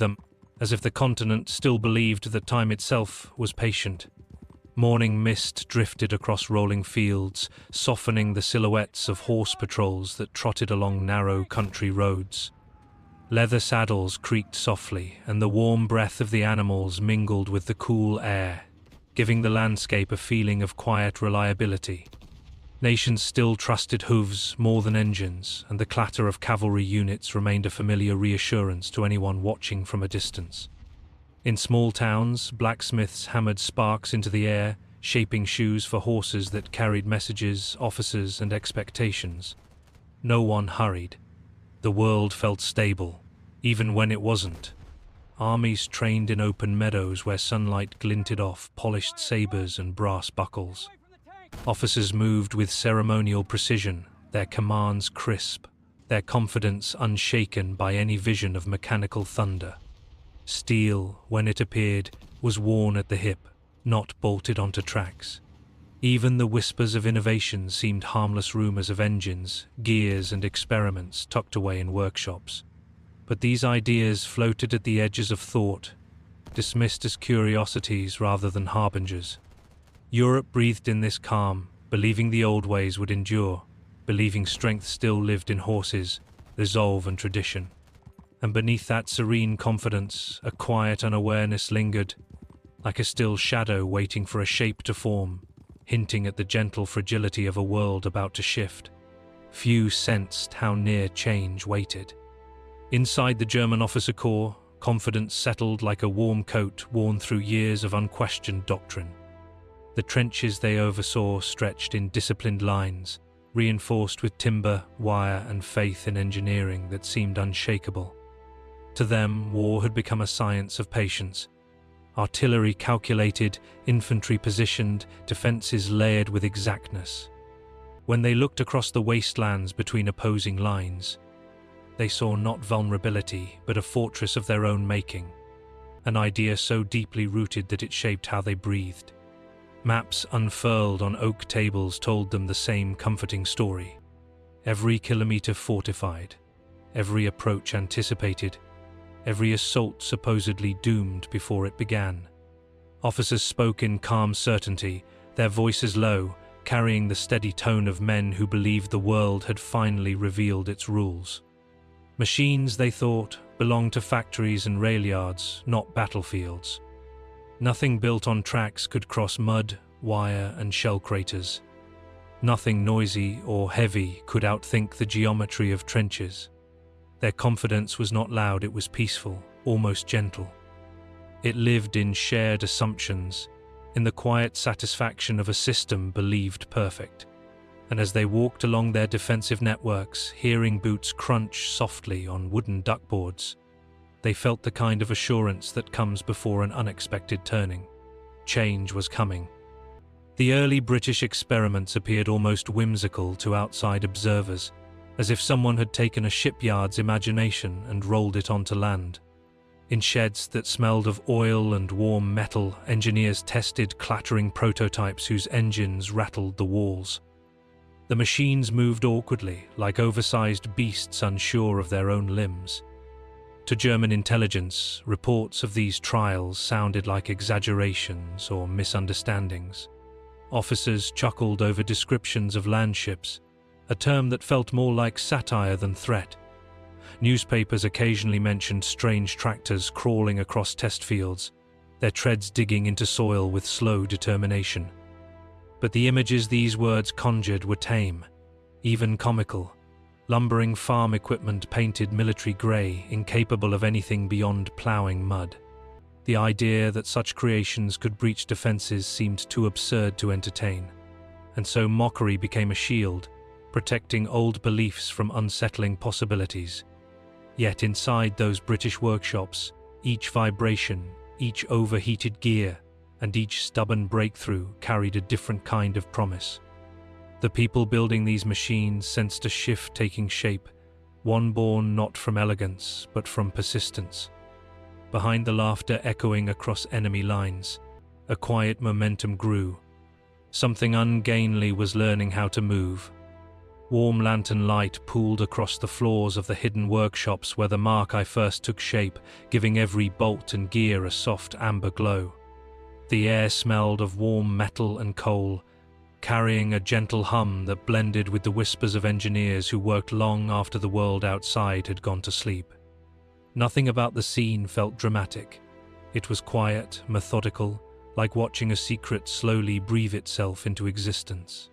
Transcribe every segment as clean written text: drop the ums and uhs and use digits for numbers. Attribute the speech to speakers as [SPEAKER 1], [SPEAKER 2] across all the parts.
[SPEAKER 1] them, as if the continent still believed that time itself was patient. Morning mist drifted across rolling fields, softening the silhouettes of horse patrols that trotted along narrow country roads. Leather saddles creaked softly, and the warm breath of the animals mingled with the cool air, giving the landscape a feeling of quiet reliability. Nations still trusted hooves more than engines, and the clatter of cavalry units remained a familiar reassurance to anyone watching from a distance. In small towns, blacksmiths hammered sparks into the air, shaping shoes for horses that carried messages, officers, and expectations. No one hurried. The world felt stable, even when it wasn't. Armies trained in open meadows where sunlight glinted off polished sabers and brass buckles. Officers moved with ceremonial precision, their commands crisp, their confidence unshaken by any vision of mechanical thunder. Steel, when it appeared, was worn at the hip, not bolted onto tracks. Even the whispers of innovation seemed harmless rumors of engines, gears, and experiments tucked away in workshops. But these ideas floated at the edges of thought, dismissed as curiosities rather than harbingers. Europe breathed in this calm, believing the old ways would endure, believing strength still lived in horses, resolve, and tradition. And beneath that serene confidence, a quiet unawareness lingered, like a still shadow waiting for a shape to form, hinting at the gentle fragility of a world about to shift. Few sensed how near change waited. Inside the German officer corps, confidence settled like a warm coat worn through years of unquestioned doctrine. The trenches they oversaw stretched in disciplined lines, reinforced with timber, wire, and faith in engineering that seemed unshakable. To them, war had become a science of patience. Artillery calculated, infantry positioned, defences layered with exactness. When they looked across the wastelands between opposing lines, they saw not vulnerability, but a fortress of their own making, an idea so deeply rooted that it shaped how they breathed. Maps unfurled on oak tables told them the same comforting story. Every kilometre fortified, every approach anticipated, every assault supposedly doomed before it began. Officers spoke in calm certainty, their voices low, carrying the steady tone of men who believed the world had finally revealed its rules. Machines, they thought, belonged to factories and rail yards, not battlefields. Nothing built on tracks could cross mud, wire, and shell craters. Nothing noisy or heavy could outthink the geometry of trenches. Their confidence was not loud, it was peaceful, almost gentle. It lived in shared assumptions, in the quiet satisfaction of a system believed perfect. And as they walked along their defensive networks, hearing boots crunch softly on wooden duckboards, they felt the kind of assurance that comes before an unexpected turning. Change was coming. The early British experiments appeared almost whimsical to outside observers, as if someone had taken a shipyard's imagination and rolled it onto land. In sheds that smelled of oil and warm metal, engineers tested clattering prototypes whose engines rattled the walls. The machines moved awkwardly, like oversized beasts unsure of their own limbs. To German intelligence, reports of these trials sounded like exaggerations or misunderstandings. Officers chuckled over descriptions of landships, a term that felt more like satire than threat. Newspapers occasionally mentioned strange tractors crawling across test fields, their treads digging into soil with slow determination. But the images these words conjured were tame, even comical. Lumbering farm equipment painted military grey, incapable of anything beyond ploughing mud. The idea that such creations could breach defences seemed too absurd to entertain, and so mockery became a shield, protecting old beliefs from unsettling possibilities. Yet inside those British workshops, each vibration, each overheated gear, and each stubborn breakthrough carried a different kind of promise. The people building these machines sensed a shift taking shape, one born not from elegance, but from persistence. Behind the laughter echoing across enemy lines, a quiet momentum grew. Something ungainly was learning how to move. Warm lantern light pooled across the floors of the hidden workshops where the Mark first took shape, giving every bolt and gear a soft amber glow. The air smelled of warm metal and coal, carrying a gentle hum that blended with the whispers of engineers who worked long after the world outside had gone to sleep. Nothing about the scene felt dramatic. It was quiet, methodical, like watching a secret slowly breathe itself into existence.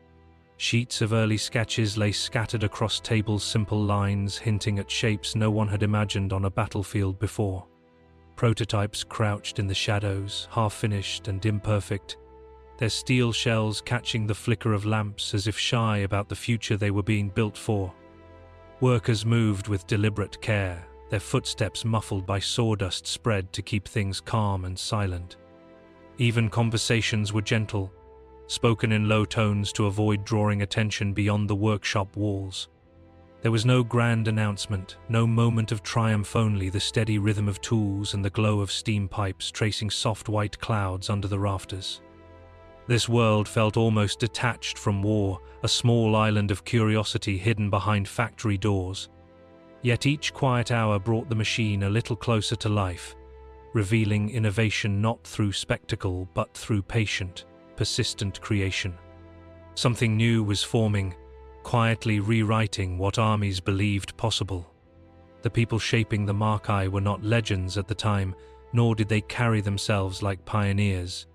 [SPEAKER 1] Sheets of early sketches lay scattered across tables, simple lines hinting at shapes no one had imagined on a battlefield before. Prototypes crouched in the shadows, half-finished and imperfect, their steel shells catching the flicker of lamps as if shy about the future they were being built for. Workers moved with deliberate care, their footsteps muffled by sawdust spread to keep things calm and silent. Even conversations were gentle, spoken in low tones to avoid drawing attention beyond the workshop walls. There was no grand announcement, no moment of triumph, only the steady rhythm of tools and the glow of steam pipes tracing soft white clouds under the rafters. This world felt almost detached from war, a small island of curiosity hidden behind factory doors. Yet each quiet hour brought the machine a little closer to life, revealing innovation not through spectacle but through patient, persistent creation. Something new was forming, quietly rewriting what armies believed possible. The people shaping the Mark were not legends at the time, nor did they carry themselves like pioneers.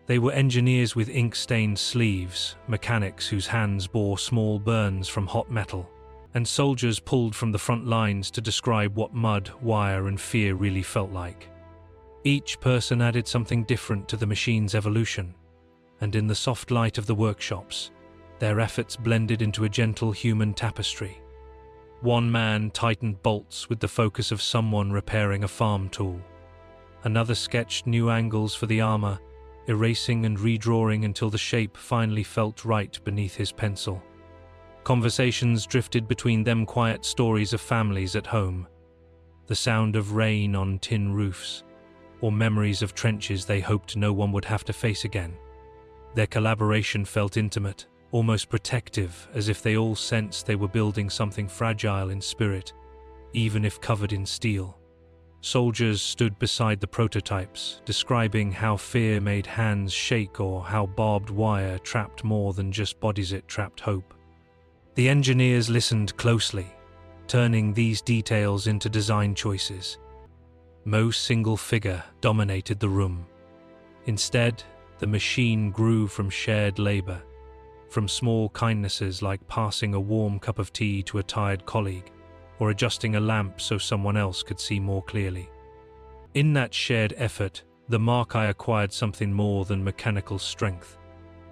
[SPEAKER 1] They were engineers with ink-stained sleeves, mechanics whose hands bore small burns from hot metal, and soldiers pulled from the front lines to describe what mud, wire, and fear really felt like. Each person added something different to the machine's evolution, and in the soft light of the workshops, their efforts blended into a gentle human tapestry. One man tightened bolts with the focus of someone repairing a farm tool. Another sketched new angles for the armor, erasing and redrawing until the shape finally felt right beneath his pencil. Conversations drifted between them, quiet stories of families at home, the sound of rain on tin roofs, or memories of trenches they hoped no one would have to face again. Their collaboration felt intimate, almost protective, as if they all sensed they were building something fragile in spirit, even if covered in steel. Soldiers stood beside the prototypes, describing how fear made hands shake or how barbed wire trapped more than just bodies, it trapped hope. The engineers listened closely, turning these details into design choices. No single figure dominated the room. Instead, the machine grew from shared labor, from small kindnesses like passing a warm cup of tea to a tired colleague, or adjusting a lamp so someone else could see more clearly. In that shared effort, the Mark acquired something more than mechanical strength.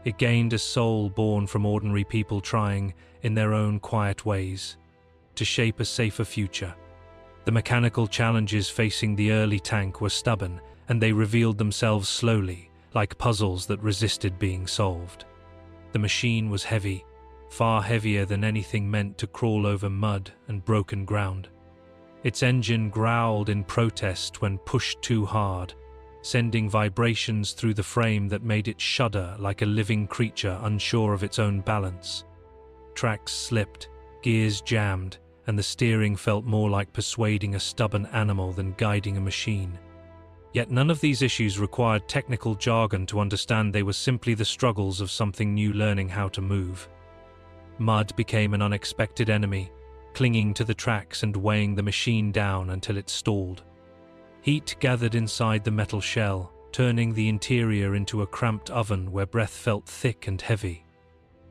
[SPEAKER 1] It gained a soul born from ordinary people trying, in their own quiet ways, to shape a safer future. The mechanical challenges facing the early tank were stubborn, and they revealed themselves slowly, like puzzles that resisted being solved. The machine was heavy, far heavier than anything meant to crawl over mud and broken ground. Its engine growled in protest when pushed too hard, sending vibrations through the frame that made it shudder like a living creature unsure of its own balance. Tracks slipped, gears jammed, and the steering felt more like persuading a stubborn animal than guiding a machine. Yet none of these issues required technical jargon to understand. They were simply the struggles of something new learning how to move. Mud became an unexpected enemy, clinging to the tracks and weighing the machine down until it stalled. Heat gathered inside the metal shell, turning the interior into a cramped oven where breath felt thick and heavy.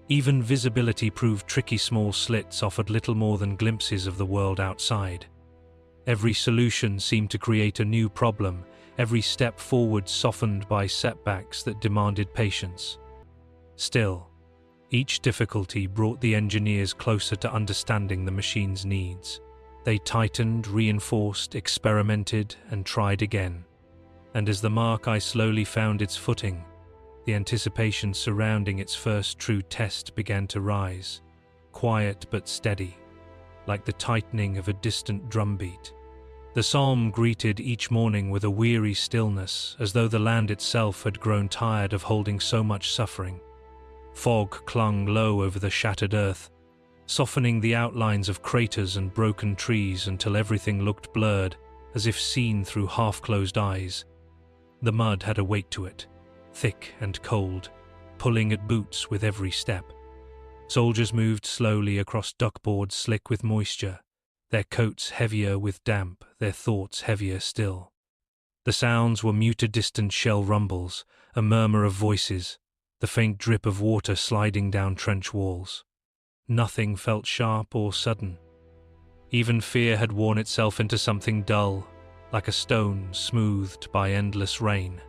[SPEAKER 1] Even visibility proved tricky. Small slits offered little more than glimpses of the world outside. Every solution seemed to create a new problem, every step forward softened by setbacks that demanded patience. Still, each difficulty brought the engineers closer to understanding the machine's needs. They tightened, reinforced, experimented, and tried again. And as the Mark slowly found its footing, the anticipation surrounding its first true test began to rise, quiet but steady, like the tightening of a distant drumbeat. The Somme greeted each morning with a weary stillness, as though the land itself had grown tired of holding so much suffering. Fog clung low over the shattered earth, softening the outlines of craters and broken trees until everything looked blurred, as if seen through half-closed eyes. The mud had a weight to it, thick and cold, pulling at boots with every step. Soldiers moved slowly across duckboards slick with moisture, their coats heavier with damp, their thoughts heavier still. The sounds were muted distant shell rumbles, a murmur of voices, the faint drip of water sliding down trench walls. Nothing felt sharp or sudden. Even fear had worn itself into something dull, like a stone smoothed by endless rain.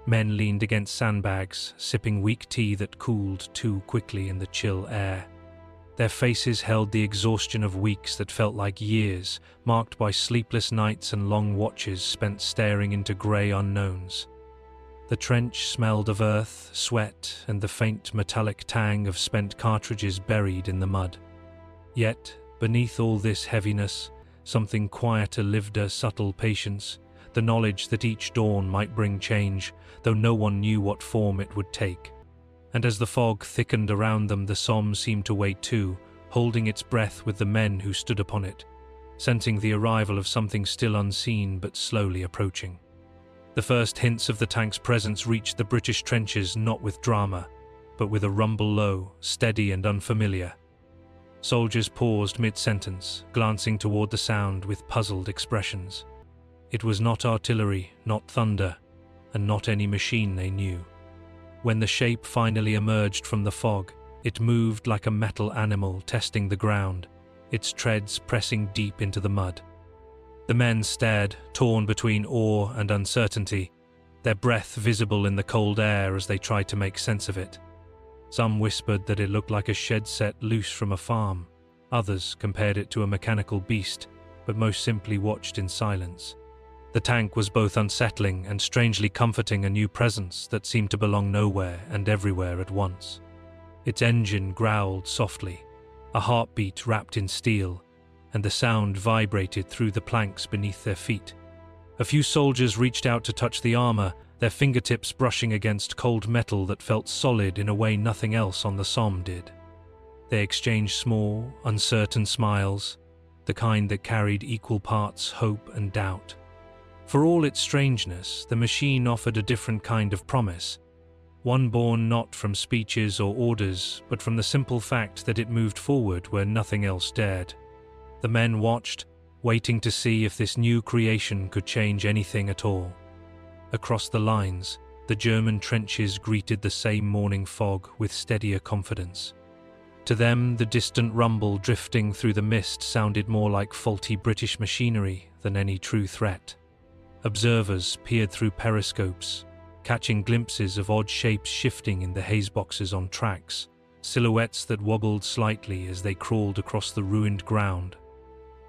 [SPEAKER 1] Men leaned against sandbags, sipping weak tea that cooled too quickly in the chill air. Their faces held the exhaustion of weeks that felt like years, marked by sleepless nights and long watches spent staring into grey unknowns. The trench smelled of earth, sweat, and the faint metallic tang of spent cartridges buried in the mud. Yet, beneath all this heaviness, something quieter lived, a subtle patience, the knowledge that each dawn might bring change, though no one knew what form it would take. And as the fog thickened around them, the Somme seemed to wait too, holding its breath with the men who stood upon it, sensing the arrival of something still unseen but slowly approaching. The first hints of the tank's presence reached the British trenches not with drama, but with a rumble low, steady and unfamiliar. Soldiers paused mid-sentence, glancing toward the sound with puzzled expressions. It was not artillery, not thunder, and not any machine they knew. When the shape finally emerged from the fog, it moved like a metal animal testing the ground, its treads pressing deep into the mud. The men stared, torn between awe and uncertainty, their breath visible in the cold air as they tried to make sense of it. Some whispered that it looked like a shed set loose from a farm. Others compared it to a mechanical beast, but most simply watched in silence. The tank was both unsettling and strangely comforting, a new presence that seemed to belong nowhere and everywhere at once. Its engine growled softly, a heartbeat wrapped in steel, and the sound vibrated through the planks beneath their feet. A few soldiers reached out to touch the armor, their fingertips brushing against cold metal that felt solid in a way nothing else on the Somme did. They exchanged small, uncertain smiles, the kind that carried equal parts hope and doubt. For all its strangeness, the machine offered a different kind of promise, one born not from speeches or orders, but from the simple fact that it moved forward where nothing else dared. The men watched, waiting to see if this new creation could change anything at all. Across the lines, the German trenches greeted the same morning fog with steadier confidence. To them, the distant rumble drifting through the mist sounded more like faulty British machinery than any true threat. Observers peered through periscopes, catching glimpses of odd shapes shifting in the haze boxes on tracks, silhouettes that wobbled slightly as they crawled across the ruined ground.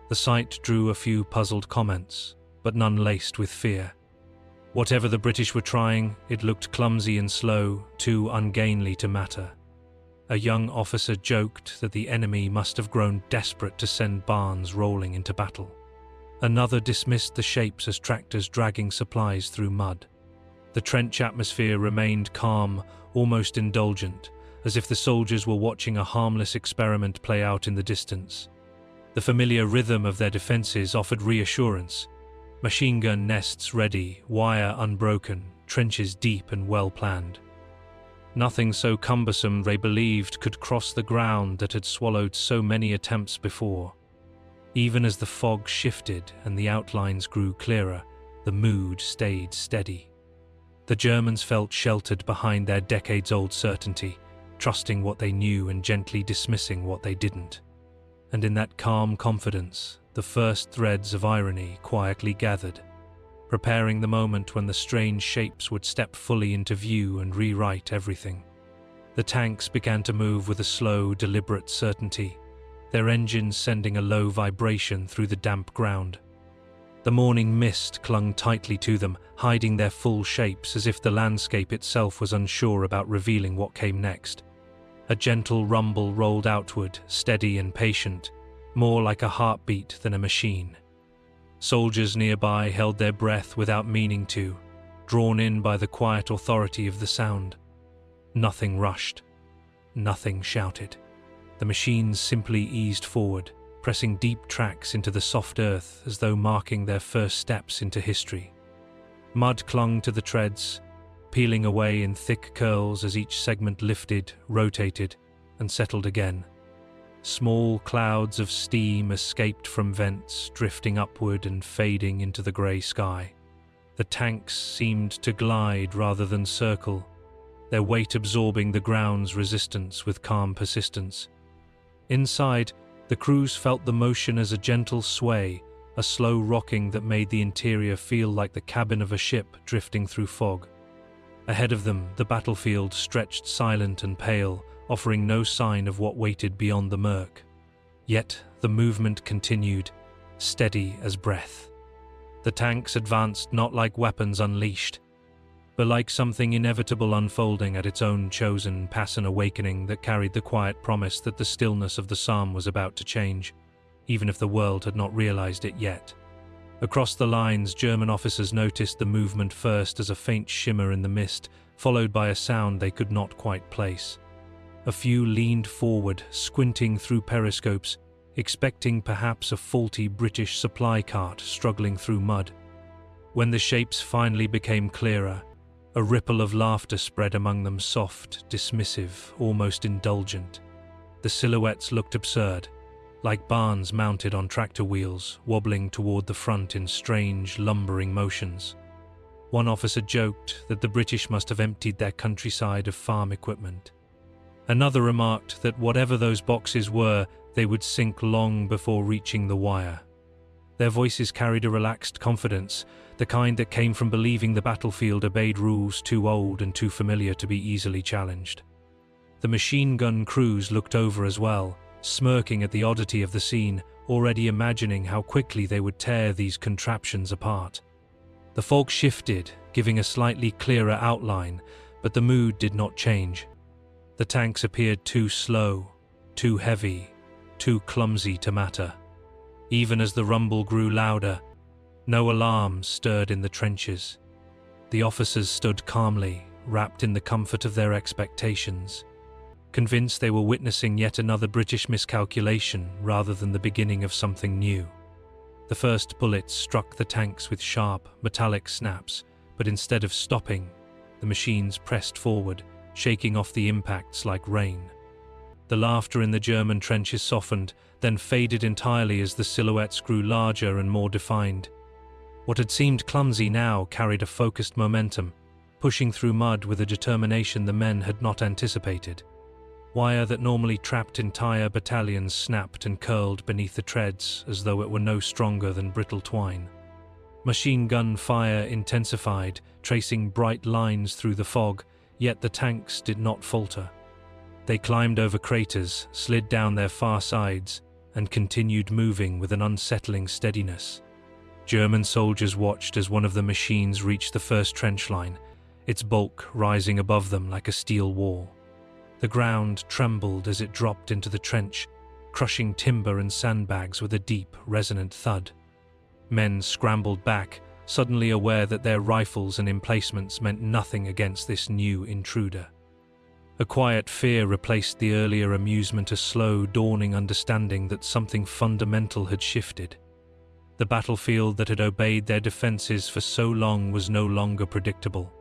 [SPEAKER 1] The sight drew a few puzzled comments, but none laced with fear. Whatever the British were trying, it looked clumsy and slow, too ungainly to matter. A young officer joked that the enemy must have grown desperate to send Barnes rolling into battle. Another dismissed the shapes as tractors dragging supplies through mud. The trench atmosphere remained calm, almost indulgent, as if the soldiers were watching a harmless experiment play out in the distance. The familiar rhythm of their defenses offered reassurance. Machine gun nests ready, wire unbroken, trenches deep and well planned. Nothing so cumbersome, they believed, could cross the ground that had swallowed so many attempts before. Even as the fog shifted and the outlines grew clearer, the mood stayed steady. The Germans felt sheltered behind their decades-old certainty, trusting what they knew and gently dismissing what they didn't. And in that calm confidence, the first threads of irony quietly gathered, preparing the moment when the strange shapes would step fully into view and rewrite everything. The tanks began to move with a slow, deliberate certainty, their engines sending a low vibration through the damp ground. The morning mist clung tightly to them, hiding their full shapes as if the landscape itself was unsure about revealing what came next. A gentle rumble rolled outward, steady and patient, more like a heartbeat than a machine. Soldiers nearby held their breath without meaning to, drawn in by the quiet authority of the sound. Nothing rushed. Nothing shouted. The machines simply eased forward, pressing deep tracks into the soft earth as though marking their first steps into history. Mud clung to the treads, peeling away in thick curls as each segment lifted, rotated, and settled again. Small clouds of steam escaped from vents, drifting upward and fading into the grey sky. The tanks seemed to glide rather than circle, their weight absorbing the ground's resistance with calm persistence. Inside, the crews felt the motion as a gentle sway, a slow rocking that made the interior feel like the cabin of a ship drifting through fog. Ahead of them, the battlefield stretched silent and pale, offering no sign of what waited beyond the murk. Yet the movement continued, steady as breath. The tanks advanced not like weapons unleashed, but like something inevitable unfolding at its own chosen path, an awakening that carried the quiet promise that the stillness of the Somme was about to change, even if the world had not realized it yet. Across the lines, German officers noticed the movement first as a faint shimmer in the mist, followed by a sound they could not quite place. A few leaned forward, squinting through periscopes, expecting perhaps a faulty British supply cart struggling through mud. When the shapes finally became clearer, a ripple of laughter spread among them, soft, dismissive, almost indulgent. The silhouettes looked absurd, like barns mounted on tractor wheels, wobbling toward the front in strange, lumbering motions. One officer joked that the British must have emptied their countryside of farm equipment. Another remarked that whatever those boxes were, they would sink long before reaching the wire. Their voices carried a relaxed confidence, the kind that came from believing the battlefield obeyed rules too old and too familiar to be easily challenged. The machine gun crews looked over as well, smirking at the oddity of the scene, already imagining how quickly they would tear these contraptions apart. The fog shifted, giving a slightly clearer outline, but the mood did not change. The tanks appeared too slow, too heavy, too clumsy to matter. Even as the rumble grew louder, no alarm stirred in the trenches. The officers stood calmly, wrapped in the comfort of their expectations, convinced they were witnessing yet another British miscalculation rather than the beginning of something new. The first bullets struck the tanks with sharp, metallic snaps, but instead of stopping, the machines pressed forward, shaking off the impacts like rain. The laughter in the German trenches softened, then faded entirely as the silhouettes grew larger and more defined. What had seemed clumsy now carried a focused momentum, pushing through mud with a determination the men had not anticipated. Wire that normally trapped entire battalions snapped and curled beneath the treads as though it were no stronger than brittle twine. Machine gun fire intensified, tracing bright lines through the fog, yet the tanks did not falter. They climbed over craters, slid down their far sides, and continued moving with an unsettling steadiness. German soldiers watched as one of the machines reached the first trench line, its bulk rising above them like a steel wall. The ground trembled as it dropped into the trench, crushing timber and sandbags with a deep, resonant thud. Men scrambled back, suddenly aware that their rifles and emplacements meant nothing against this new intruder. A quiet fear replaced the earlier amusement, a slow, dawning understanding that something fundamental had shifted. The battlefield that had obeyed their defenses for so long was no longer predictable.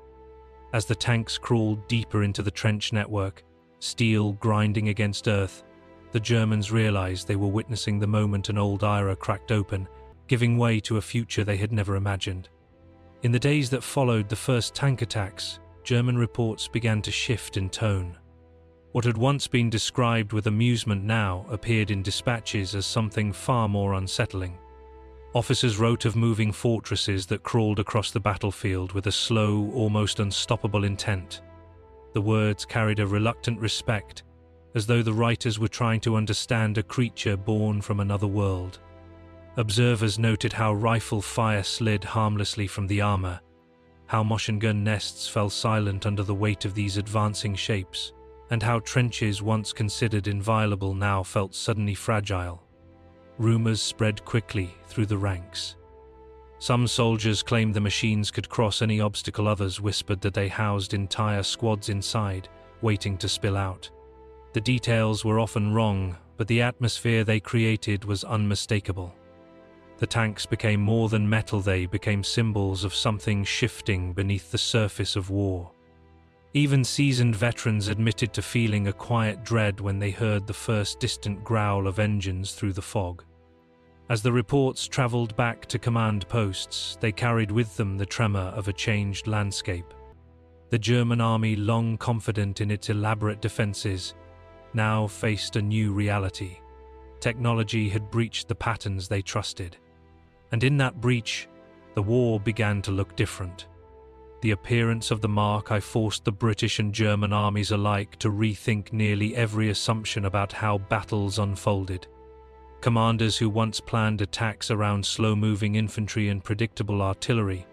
[SPEAKER 1] As the tanks crawled deeper into the trench network, steel grinding against earth, the Germans realized they were witnessing the moment an old era cracked open, giving way to a future they had never imagined. In the days that followed the first tank attacks, German reports began to shift in tone. What had once been described with amusement now appeared in dispatches as something far more unsettling. Officers wrote of moving fortresses that crawled across the battlefield with a slow, almost unstoppable intent. The words carried a reluctant respect, as though the writers were trying to understand a creature born from another world. Observers noted how rifle fire slid harmlessly from the armor, how machine gun nests fell silent under the weight of these advancing shapes, and how trenches once considered inviolable now felt suddenly fragile. Rumors spread quickly through the ranks. Some soldiers claimed the machines could cross any obstacle, others whispered that they housed entire squads inside, waiting to spill out. The details were often wrong, but the atmosphere they created was unmistakable. The tanks became more than metal, they became symbols of something shifting beneath the surface of war. Even seasoned veterans admitted to feeling a quiet dread when they heard the first distant growl of engines through the fog. As the reports traveled back to command posts, they carried with them the tremor of a changed landscape. The German army, long confident in its elaborate defenses, now faced a new reality. Technology had breached the patterns they trusted. And in that breach, the war began to look different. The appearance of the Mark I forced the British and German armies alike to rethink nearly every assumption about how battles unfolded. Commanders who once planned attacks around slow-moving infantry and predictable artillery,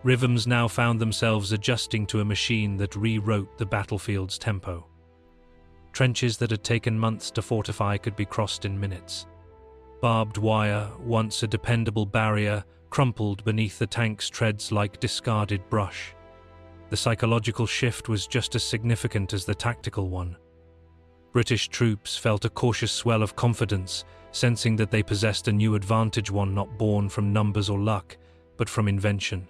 [SPEAKER 1] rhythms now found themselves adjusting to a machine that rewrote the battlefield's tempo. Trenches that had taken months to fortify could be crossed in minutes. Barbed wire, once a dependable barrier, crumpled beneath the tank's treads like discarded brush. The psychological shift was just as significant as the tactical one. British troops felt a cautious swell of confidence, sensing that they possessed a new advantage, one not born from numbers or luck, but from invention.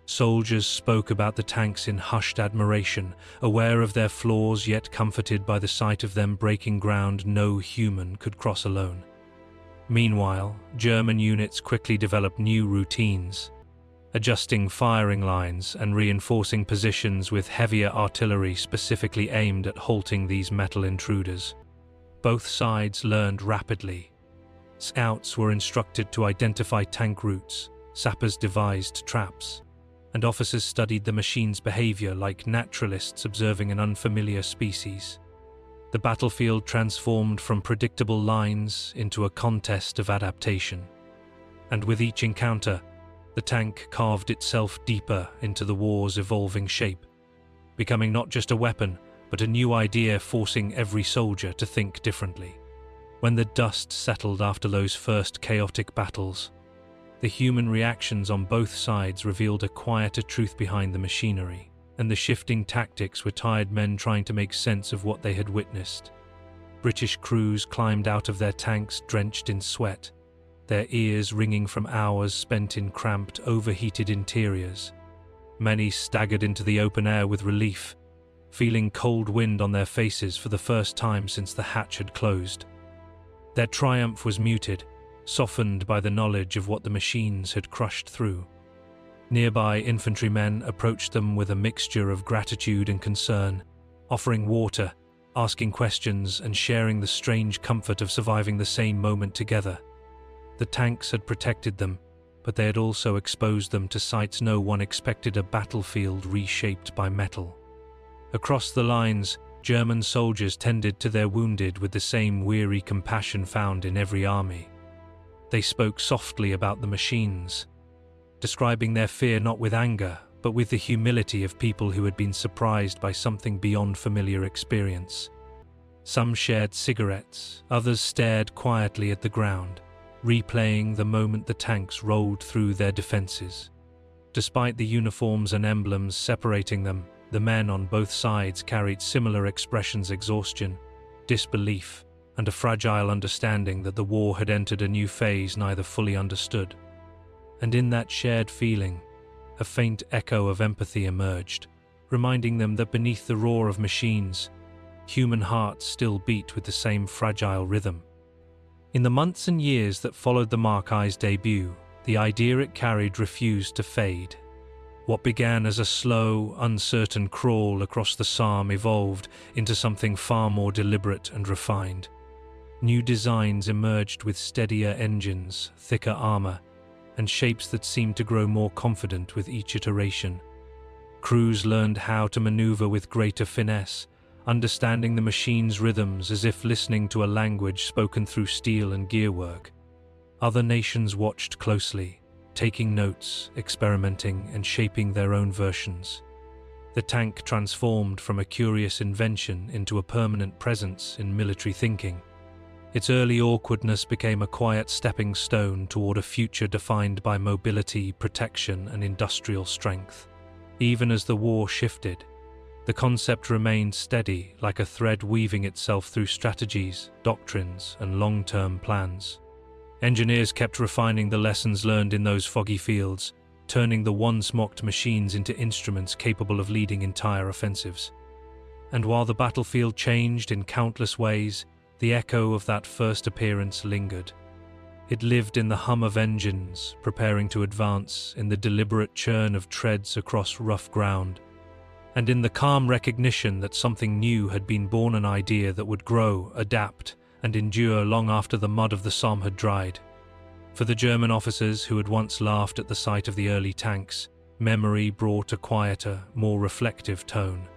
[SPEAKER 1] Soldiers spoke about the tanks in hushed admiration, aware of their flaws yet comforted by the sight of them breaking ground no human could cross alone. Meanwhile, German units quickly developed new routines, adjusting firing lines and reinforcing positions with heavier artillery specifically aimed at halting these metal intruders. Both sides learned rapidly. Scouts were instructed to identify tank routes, sappers devised traps, and officers studied the machine's behavior like naturalists observing an unfamiliar species. The battlefield transformed from predictable lines into a contest of adaptation. And with each encounter, the tank carved itself deeper into the war's evolving shape, becoming not just a weapon, but a new idea forcing every soldier to think differently. When the dust settled after those first chaotic battles, the human reactions on both sides revealed a quieter truth behind the machinery, and the shifting tactics were tired men trying to make sense of what they had witnessed. British crews climbed out of their tanks drenched in sweat, their ears ringing from hours spent in cramped, overheated interiors. Many staggered into the open air with relief, feeling cold wind on their faces for the first time since the hatch had closed. Their triumph was muted, softened by the knowledge of what the machines had crushed through. Nearby infantrymen approached them with a mixture of gratitude and concern, offering water, asking questions, and sharing the strange comfort of surviving the same moment together. The tanks had protected them, but they had also exposed them to sights no one expected: a battlefield reshaped by metal. Across the lines, German soldiers tended to their wounded with the same weary compassion found in every army. They spoke softly about the machines, describing their fear not with anger, but with the humility of people who had been surprised by something beyond familiar experience. Some shared cigarettes, others stared quietly at the ground, replaying the moment the tanks rolled through their defenses. Despite the uniforms and emblems separating them, the men on both sides carried similar expressions: exhaustion, disbelief, and a fragile understanding that the war had entered a new phase neither fully understood. And in that shared feeling, a faint echo of empathy emerged, reminding them that beneath the roar of machines, human hearts still beat with the same fragile rhythm. In the months and years that followed the Mark I's debut, the idea it carried refused to fade. What began as a slow, uncertain crawl across the Somme evolved into something far more deliberate and refined. New designs emerged with steadier engines, thicker armor, and shapes that seemed to grow more confident with each iteration. Crews learned how to maneuver with greater finesse, understanding the machine's rhythms as if listening to a language spoken through steel and gearwork. Other nations watched closely, taking notes, experimenting, and shaping their own versions. The tank transformed from a curious invention into a permanent presence in military thinking. Its early awkwardness became a quiet stepping stone toward a future defined by mobility, protection, and industrial strength. Even as the war shifted, The concept remained steady, like a thread weaving itself through strategies, doctrines, and long-term plans. Engineers kept refining the lessons learned in those foggy fields, turning the once mocked machines into instruments capable of leading entire offensives. And while the battlefield changed in countless ways, the echo of that first appearance lingered. It lived in the hum of engines, preparing to advance, in the deliberate churn of treads across rough ground, and in the calm recognition that something new had been born, an idea that would grow, adapt, and endure long after the mud of the Somme had dried. For the German officers who had once laughed at the sight of the early tanks, memory brought a quieter, more reflective tone.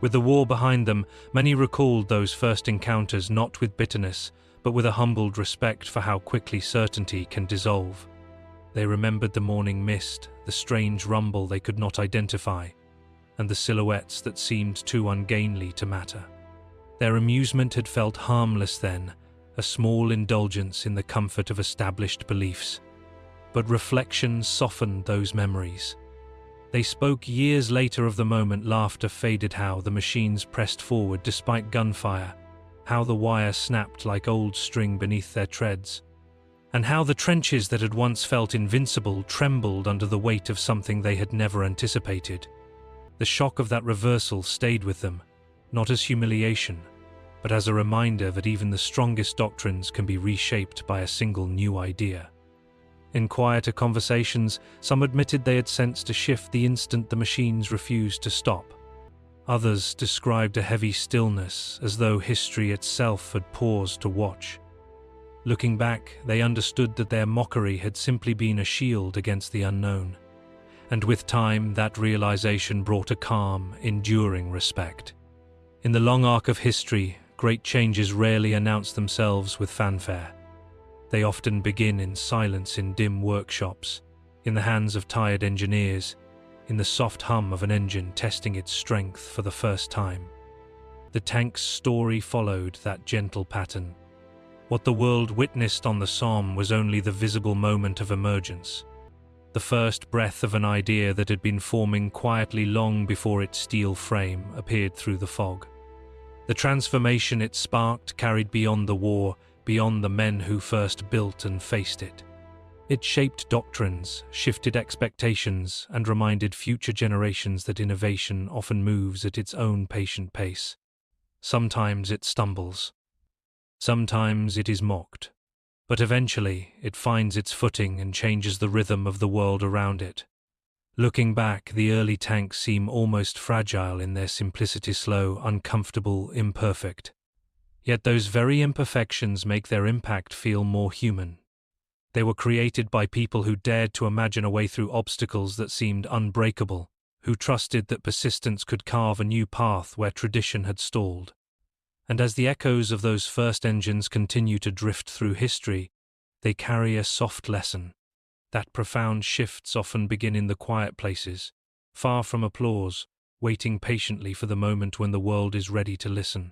[SPEAKER 1] With the war behind them, many recalled those first encounters not with bitterness, but with a humbled respect for how quickly certainty can dissolve. They remembered the morning mist, the strange rumble they could not identify, and the silhouettes that seemed too ungainly to matter. Their amusement had felt harmless then, a small indulgence in the comfort of established beliefs. But reflection softened those memories. They spoke years later of the moment laughter faded, how the machines pressed forward despite gunfire, how the wire snapped like old string beneath their treads, and how the trenches that had once felt invincible trembled under the weight of something they had never anticipated. The shock of that reversal stayed with them, not as humiliation, but as a reminder that even the strongest doctrines can be reshaped by a single new idea. In quieter conversations, some admitted they had sensed a shift the instant the machines refused to stop. Others described a heavy stillness, as though history itself had paused to watch. Looking back, they understood that their mockery had simply been a shield against the unknown. And with time, that realization brought a calm, enduring respect. In the long arc of history, great changes rarely announce themselves with fanfare. They often begin in silence in dim workshops, in the hands of tired engineers, in the soft hum of an engine testing its strength for the first time. The tank's story followed that gentle pattern. What the world witnessed on the Somme was only the visible moment of emergence, the first breath of an idea that had been forming quietly long before its steel frame appeared through the fog. The transformation it sparked carried beyond the war, beyond the men who first built and faced it. It shaped doctrines, shifted expectations, and reminded future generations that innovation often moves at its own patient pace. Sometimes it stumbles. Sometimes it is mocked. But eventually it finds its footing and changes the rhythm of the world around it. Looking back, the early tanks seem almost fragile in their simplicity, slow, uncomfortable, imperfect. Yet those very imperfections make their impact feel more human. They were created by people who dared to imagine a way through obstacles that seemed unbreakable, who trusted that persistence could carve a new path where tradition had stalled. And as the echoes of those first engines continue to drift through history, they carry a soft lesson. That profound shifts often begin in the quiet places, far from applause, waiting patiently for the moment when the world is ready to listen.